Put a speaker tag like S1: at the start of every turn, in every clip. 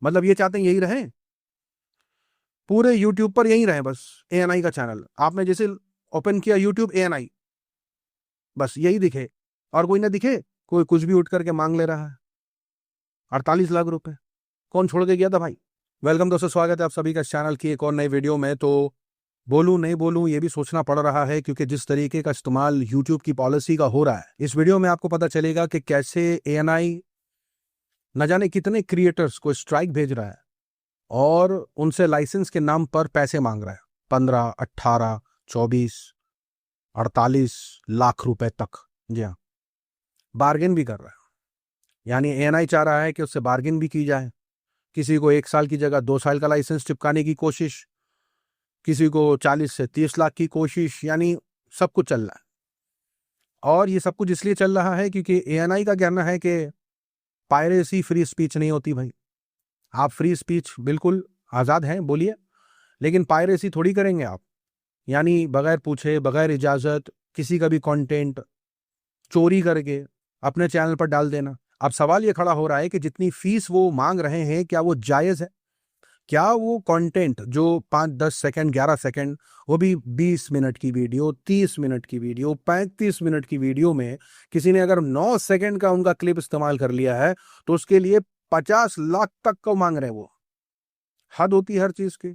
S1: मतलब ये चाहते हैं यही रहे, पूरे यूट्यूब पर यही रहे बस। एएनआई का चैनल आपने जैसे ओपन किया यूट्यूब एएनआई, बस यही दिखे और कोई ना दिखे। कोई कुछ भी उठ करके मांग ले रहा है 48 लाख रुपए। कौन छोड़ के गया था भाई। वेलकम दोस्तों, स्वागत है आप सभी का इस चैनल की एक और नई वीडियो में। तो बोलूं नहीं बोलूं ये भी सोचना पड़ रहा है, क्योंकि जिस तरीके का इस्तेमाल यूट्यूब की पॉलिसी का हो रहा है, इस वीडियो में आपको पता चलेगा कि कैसे एएनआई न जाने कितने क्रिएटर्स को स्ट्राइक भेज रहा है और उनसे लाइसेंस के नाम पर पैसे मांग रहा है। 15, 18, 24, 48 लाख रुपए तक। जी हाँ, बार्गेन भी कर रहा है। यानी एएनआई चाह रहा है कि उससे बार्गेन भी की जाए। किसी को 1 साल की जगह 2 साल का लाइसेंस चिपकाने की कोशिश, किसी को 40 से 30 लाख की कोशिश, यानी सब कुछ चल रहा है। और ये सब कुछ इसलिए चल रहा है क्योंकि एएनआई का कहना है कि पायरेसी फ्री स्पीच नहीं होती भाई। आप फ्री स्पीच बिल्कुल आज़ाद हैं, बोलिए, लेकिन पायरेसी थोड़ी करेंगे आप। यानी बगैर पूछे, बगैर इजाज़त किसी का भी कंटेंट चोरी करके अपने चैनल पर डाल देना। अब सवाल ये खड़ा हो रहा है कि जितनी फीस वो मांग रहे हैं, क्या वो जायज़ है? क्या वो कंटेंट जो 5, 10 सेकंड, 11 सेकंड, वो भी 20 मिनट की वीडियो, 30 मिनट की वीडियो, 35 मिनट की वीडियो में किसी ने अगर 9 सेकंड का उनका क्लिप इस्तेमाल कर लिया है तो उसके लिए 50 लाख तक को मांग रहे हैं वो। हद होती है हर चीज की।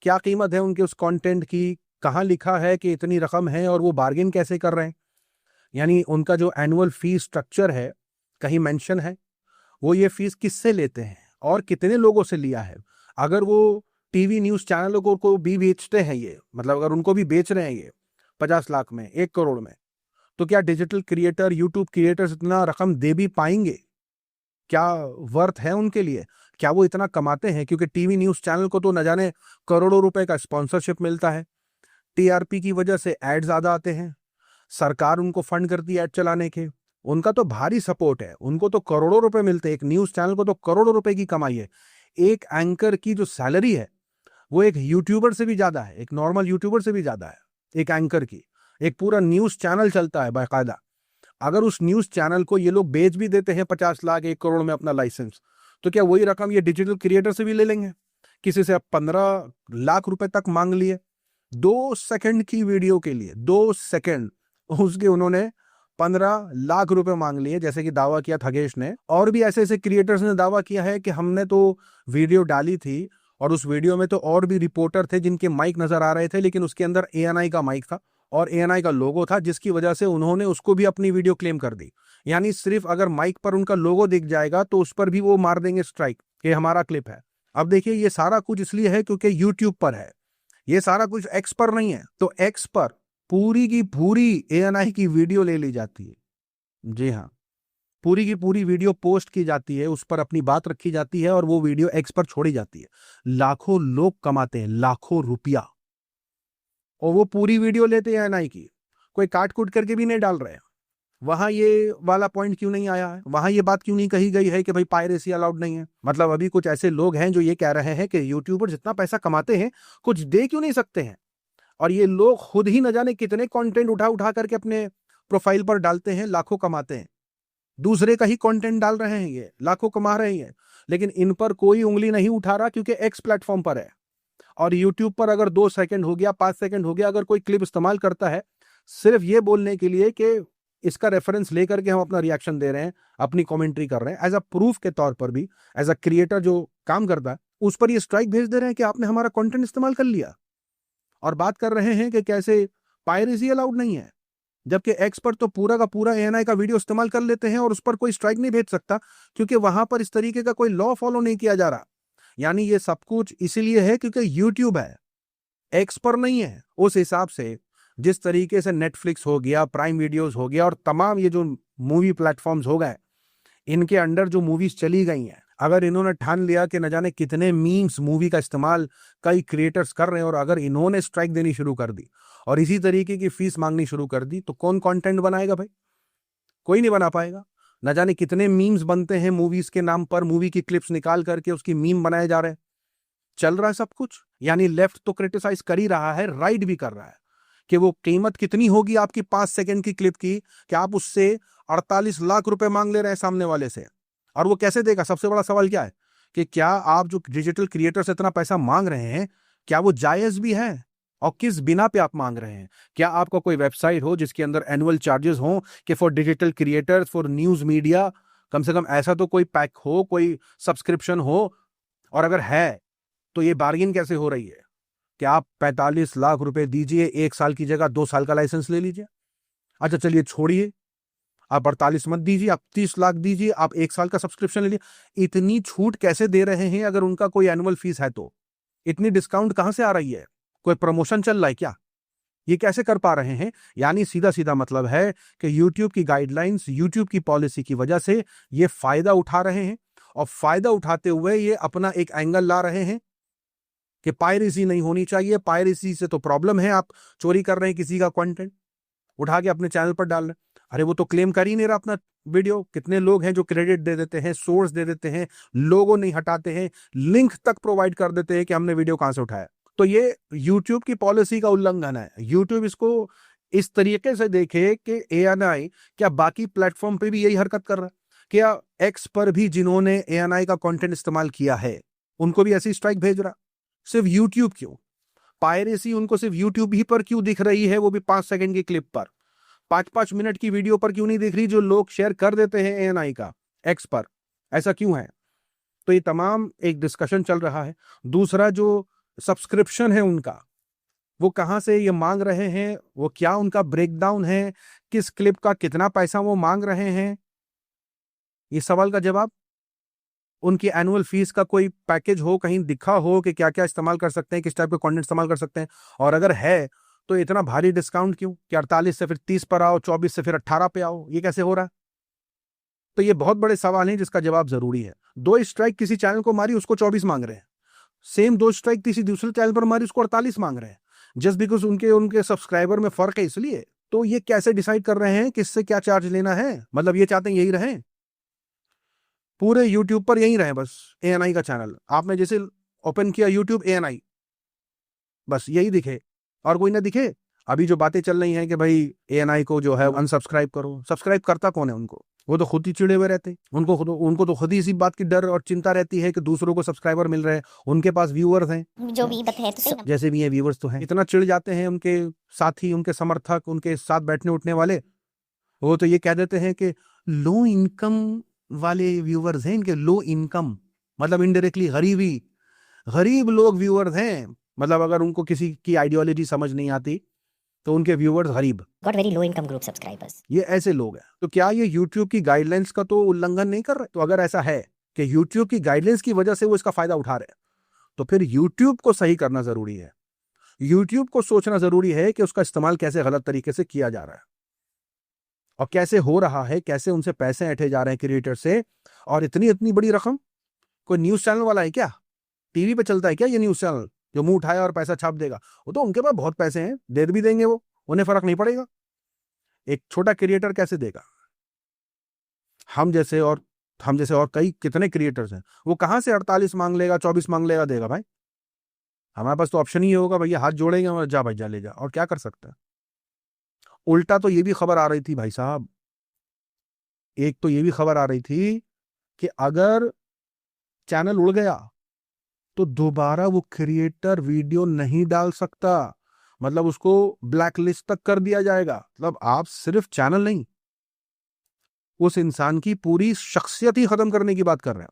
S1: क्या कीमत है उनके उस कंटेंट की? कहाँ लिखा है कि इतनी रकम है और वो बार्गेन कैसे कर रहे हैं? यानी उनका जो एनुअल फीस स्ट्रक्चर है, कहीं मेंशन है? वो ये फीस किससे लेते हैं और कितने लोगों से लिया है? अगर वो टीवी न्यूज चैनलों को भी बेचते हैं, ये मतलब अगर उनको भी बेच रहे हैं ये 50 लाख में, 1 करोड़ में, तो क्या डिजिटल क्रिएटर, यूट्यूब क्रिएटर्स इतना रकम दे भी पाएंगे? क्या वर्थ है उनके लिए? क्या वो इतना कमाते हैं? क्योंकि टीवी न्यूज चैनल को तो न जाने करोड़ों रुपए का स्पॉन्सरशिप मिलता है। टीआरपी की वजह से एड ज्यादा आते हैं, सरकार उनको फंड करती है एड चलाने के। उनका तो भारी सपोर्ट है, उनको तो करोड़ों रुपए मिलते हैं। एक न्यूज चैनल को तो करोड़ों रुपए की कमाई है। एक एंकर की जो सैलरी है वो एक यूट्यूबर से भी ज्यादा है, एक नॉर्मल यूट्यूबर से भी ज्यादा है एक एंकर की। एक पूरा न्यूज चैनल चलता है बाकायदा। अगर उस न्यूज चैनल को ये लोग बेच भी देते हैं 50 लाख, 1 करोड़ में अपना लाइसेंस, तो क्या वही रकम ये डिजिटल क्रिएटर से भी ले लेंगे? किसी से अब 15 लाख रुपए तक मांग लिए 2 सेकंड की वीडियो के लिए। 2 सेकंड उसके उन्होंने 15 लाख रुपए मांग लिए, जैसे कि दावा किया थगेश ने। और भी ऐसे ऐसे क्रिएटर्स ने दावा किया है कि हमने तो वीडियो डाली थी और उस वीडियो में तो और भी रिपोर्टर थे जिनके माइक नजर आ रहे थे, लेकिन उसके अंदर एएनआई का माइक था और एएनआई का लोगो था, जिसकी वजह से उन्होंने उसको भी अपनी वीडियो क्लेम कर दी। यानी सिर्फ अगर माइक पर उनका लोगो दिख जाएगा तो उस पर भी वो मार देंगे स्ट्राइक कि हमारा क्लिप है। अब देखिए, ये सारा कुछ इसलिए है क्योंकि यूट्यूब पर है, ये सारा कुछ एक्स पर नहीं है। तो एक्स पर पूरी की पूरी एएनआई की वीडियो ले ली जाती है। जी हाँ, पूरी की पूरी वीडियो पोस्ट की जाती है, उस पर अपनी बात रखी जाती है और वो वीडियो एक्स पर छोड़ी जाती है। लाखों लोग कमाते हैं, लाखों रुपया, और वो पूरी वीडियो लेते हैं एएनआई की। कोई काट कूट करके भी नहीं डाल रहे हैं। वहां ये वाला पॉइंट क्यों नहीं आया है? वहां ये बात क्यों नहीं कही गई है कि भाई पायरेसी अलाउड नहीं है? मतलब अभी कुछ ऐसे लोग हैं जो ये कह रहे हैं कि यूट्यूबर जितना पैसा कमाते हैं कुछ दे क्यों नहीं सकते हैं? और ये लोग खुद ही न जाने कितने कंटेंट उठा उठा करके अपने प्रोफाइल पर डालते हैं, लाखों कमाते हैं। दूसरे का ही कंटेंट डाल रहे हैं, ये लाखों कमा रहे हैं, लेकिन इन पर कोई उंगली नहीं उठा रहा क्योंकि एक्स प्लेटफॉर्म पर है। और यूट्यूब पर अगर 2 सेकंड हो गया, 5 सेकंड हो गया, अगर कोई क्लिप इस्तेमाल करता है सिर्फ ये बोलने के लिए कि इसका रेफरेंस लेकर के हम अपना रिएक्शन दे रहे हैं, अपनी कमेंट्री कर रहे हैं, एज अ प्रूफ के तौर पर भी, एज अ क्रिएटर जो काम करता है उस पर ये स्ट्राइक भेज दे रहे हैं कि आपने हमारा कंटेंट इस्तेमाल कर लिया। और बात कर रहे हैं कि कैसे पायरेसी अलाउड नहीं है, जबकि एक्स पर तो पूरा का पूरा एएनआई का वीडियो इस्तेमाल कर लेते हैं और उस पर कोई स्ट्राइक नहीं भेज सकता क्योंकि वहां पर इस तरीके का कोई लॉ फॉलो नहीं किया जा रहा। यानी ये सब कुछ इसीलिए है क्योंकि यूट्यूब है, एक्स पर नहीं है। उस हिसाब से जिस तरीके से नेटफ्लिक्स हो गया, प्राइम वीडियोस हो गया और तमाम ये जो मूवी प्लेटफॉर्म्स हो गए, इनके अंडर जो मूवीज चली गई हैं, अगर इन्होंने ठान लिया कि न जाने कितने मीम्स मूवी का इस्तेमाल कई क्रिएटर्स कर रहे हैं, और अगर इन्होंने स्ट्राइक देनी शुरू कर दी और इसी तरीके की फीस मांगनी शुरू कर दी, तो कौन कंटेंट बनाएगा भाई? कोई नहीं बना पाएगा। न जाने कितने मीम्स बनते हैं मूवीज के नाम पर, मूवी की क्लिप्स निकाल करके उसकी मीम बनाए जा रहे हैं। चल रहा है सब कुछ। यानी लेफ्ट तो क्रिटिसाइज कर ही रहा है, राइट भी कर रहा है कि वो कीमत कितनी होगी आपकी 5 सेकंड की क्लिप की कि आप उससे 48 लाख रुपए मांग ले रहे हैं सामने वाले से। और वो कैसे देगा? सबसे बड़ा सवाल क्या है कि क्या आप जो डिजिटल क्रिएटर से इतना पैसा मांग रहे हैं, क्या वो जायज भी है और किस बिना पे आप मांग रहे हैं? क्या आपका कोई वेबसाइट हो जिसके अंदर एनुअल चार्जेस हो कि for digital creator, for news media, कम से कम ऐसा तो कोई पैक हो, कोई सब्सक्रिप्शन हो? और अगर है तो ये बार्गेन कैसे हो रही है कि आप 45 लाख रुपए दीजिए, 1 साल की जगह 2 साल का लाइसेंस ले लीजिए? अच्छा चलिए छोड़िए, आप 48 मत दीजिए, आप 30 लाख दीजिए, आप 1 साल का सब्सक्रिप्शन ले लीजिए। इतनी छूट कैसे दे रहे हैं अगर उनका कोई एनुअल फीस है तो? इतनी डिस्काउंट कहां से आ रही है? कोई प्रमोशन चल रहा है क्या? ये कैसे कर पा रहे हैं? यानी सीधा सीधा मतलब है कि YouTube की गाइडलाइंस, YouTube की पॉलिसी की वजह से ये फायदा उठा रहे हैं, और फायदा उठाते हुए ये अपना एक एंगल ला रहे हैं कि पायरेसी नहीं होनी चाहिए। पायरेसी से तो प्रॉब्लम है, आप चोरी कर रहे हैं किसी का कंटेंट, उठा के अपने चैनल पर डाल रहे हैं। अरे वो तो क्लेम कर ही नहीं रहा अपना वीडियो। कितने लोग हैं जो क्रेडिट दे देते हैं, सोर्स दे देते हैं, लोगो नहीं हटाते हैं, लिंक तक प्रोवाइड कर देते हैं कि हमने वीडियो कहां से उठाया। तो ये YouTube की पॉलिसी का उल्लंघन है। YouTube इसको इस तरीके से देखे कि ANI क्या बाकी प्लेटफॉर्म पे भी यही हरकत कर रहा है? क्या एक्स पर भी जिन्होंने ANI का कंटेंट इस्तेमाल किया है उनको भी ऐसी स्ट्राइक भेज रहा? सिर्फ YouTube क्यों? पायरेसी उनको सिर्फ YouTube ही पर क्यों दिख रही है, वो भी 5 सेकंड की क्लिप पर? 5-5 मिनट की वीडियो पर क्यों नहीं दिख रही जो लोग शेयर कर देते हैं ANI का एक्स पर? ऐसा क्यों है? तो ये तमाम एक डिस्कशन चल रहा है। दूसरा, जो सब्सक्रिप्शन है उनका, वो कहां से ये मांग रहे हैं, वो क्या उनका ब्रेकडाउन है, किस क्लिप का कितना पैसा वो मांग रहे हैं? ये सवाल का जवाब उनकी एनुअल फीस का कोई पैकेज हो, कहीं दिखा हो कि क्या क्या इस्तेमाल कर सकते हैं, किस टाइप के कंटेंट इस्तेमाल कर सकते हैं? और अगर है तो इतना भारी डिस्काउंट क्यों कि 48 से फिर 30 पर आओ, 24 से फिर 18 पे आओ? ये कैसे हो रहा है? तो ये बहुत बड़े सवाल हैं जिसका जवाब जरूरी है। 2 स्ट्राइक किसी चैनल को मारी, उसको 24 मांग रहे हैं। सेम 2 स्ट्राइक किसी दूसरे चैनल पर मारी, उसको 48 मांग रहे हैं, जस्ट बिकॉज उनके उनके सब्सक्राइबर में फर्क है इसलिए। तो ये कैसे डिसाइड कर रहे हैं किससे क्या चार्ज लेना है? मतलब ये चाहते हैं यही रहे, पूरे यूट्यूब पर यही रहे बस, ANI का चैनल आपने जैसे ओपन किया यूट्यूब ANI, बस यही दिखे और कोई ना दिखे। अभी जो बातें चल रही हैं कि भाई ANI को जो है अनसब्सक्राइब करो, सब्सक्राइब करता कौन है उनको? वो तो खुद ही चिड़े हुए रहते हैं। उनको तो खुद ही इसी बात की डर और चिंता रहती है कि दूसरों को सब्सक्राइबर मिल रहे हैं, उनके पास व्यूअर्स हैं,
S2: जो भी है तो सही
S1: जैसे भी हैं व्यूअर्स तो हैं। इतना चिढ़ जाते हैं उनके साथी, उनके समर्थक, उनके साथ बैठने उठने वाले, वो तो ये कह देते हैं कि लो इनकम वाले व्यूअर्स हैं इनके, लो इनकम मतलब इनडायरेक्टली गरीब लोग व्यूअर्स हैं। मतलब अगर उनको किसी की आइडियोलॉजी समझ नहीं आती तो उनके व्यूअर्स गरीब,
S2: got very low income group subscribers,
S1: ये ऐसे लोग हैं। तो क्या ये YouTube की गाइडलाइंस का तो उल्लंघन नहीं कर रहे? तो अगर ऐसा है कि YouTube की गाइडलाइंस की वजह से वो इसका फायदा उठा रहे हैं, तो फिर YouTube को सही करना जरूरी है। YouTube को सोचना जरूरी है कि उसका इस्तेमाल कैसे गलत तरीके से किया जा रहा है और कैसे हो रहा है, कैसे उनसे पैसे ऐंठे जा रहे हैं क्रिएटर से, और इतनी इतनी बड़ी रकम। कोई न्यूज चैनल वाला है क्या? टीवी पे चलता है क्या ये न्यूज चैनल जो मुंह उठाया और पैसा छाप देगा? वो तो उनके पास बहुत पैसे हैं, दे भी देंगे, वो उन्हें फर्क नहीं पड़ेगा। एक छोटा क्रिएटर कैसे देगा? हम जैसे और कई कितने क्रिएटर्स हैं, वो कहां से 48 मांग लेगा, 24 मांग लेगा, देगा भाई? हमारे पास तो ऑप्शन ही होगा भैया, हाथ जोड़ेंगे और जा भाई जा ले जा, और क्या कर सकता है? उल्टा तो ये भी खबर आ रही थी भाई साहब, एक तो ये भी खबर आ रही थी कि अगर चैनल उड़ गया तो दोबारा वो क्रिएटर वीडियो नहीं डाल सकता, मतलब उसको ब्लैक लिस्ट तक कर दिया जाएगा। मतलब आप सिर्फ चैनल नहीं, उस इंसान की पूरी शख्सियत ही खत्म करने की बात कर रहे हैं।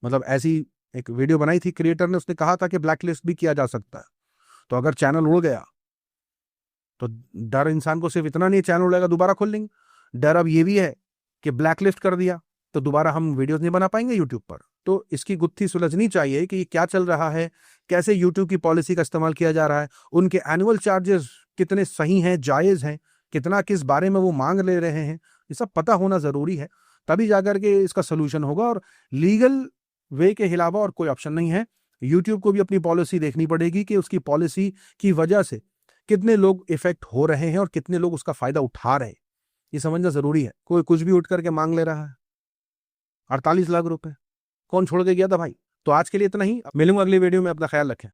S1: मतलब ऐसी एक वीडियो बनाई थी क्रिएटर ने, उसने कहा था कि ब्लैक लिस्ट भी किया जा सकता है। तो अगर चैनल उड़ गया तो डर इंसान को सिर्फ इतना नहीं चैनल उड़ेगा दोबारा खोल लेंगे, डर अब ये भी है कि ब्लैक लिस्ट कर दिया तो दोबारा हम वीडियोस नहीं बना पाएंगे यूट्यूब पर। तो इसकी गुत्थी सुलझनी चाहिए कि ये क्या चल रहा है, कैसे यूट्यूब की पॉलिसी का इस्तेमाल किया जा रहा है, उनके एनुअल चार्जेस कितने सही हैं, जायज़ हैं, कितना किस बारे में वो मांग ले रहे हैं, ये सब पता होना ज़रूरी है। तभी जाकर के इसका सोल्यूशन होगा, और लीगल वे के अलावा और कोई ऑप्शन नहीं है। यूट्यूब को भी अपनी पॉलिसी देखनी पड़ेगी कि उसकी पॉलिसी की वजह से कितने लोग इफेक्ट हो रहे हैं और कितने लोग उसका फायदा उठा रहे हैं, ये समझना जरूरी है। कोई कुछ भी उठ करके मांग ले रहा है 48 लाख रुपए, कौन छोड़ के गया था भाई? तो आज के लिए इतना ही, मिलूंगा अगली वीडियो में, अपना ख्याल रखें।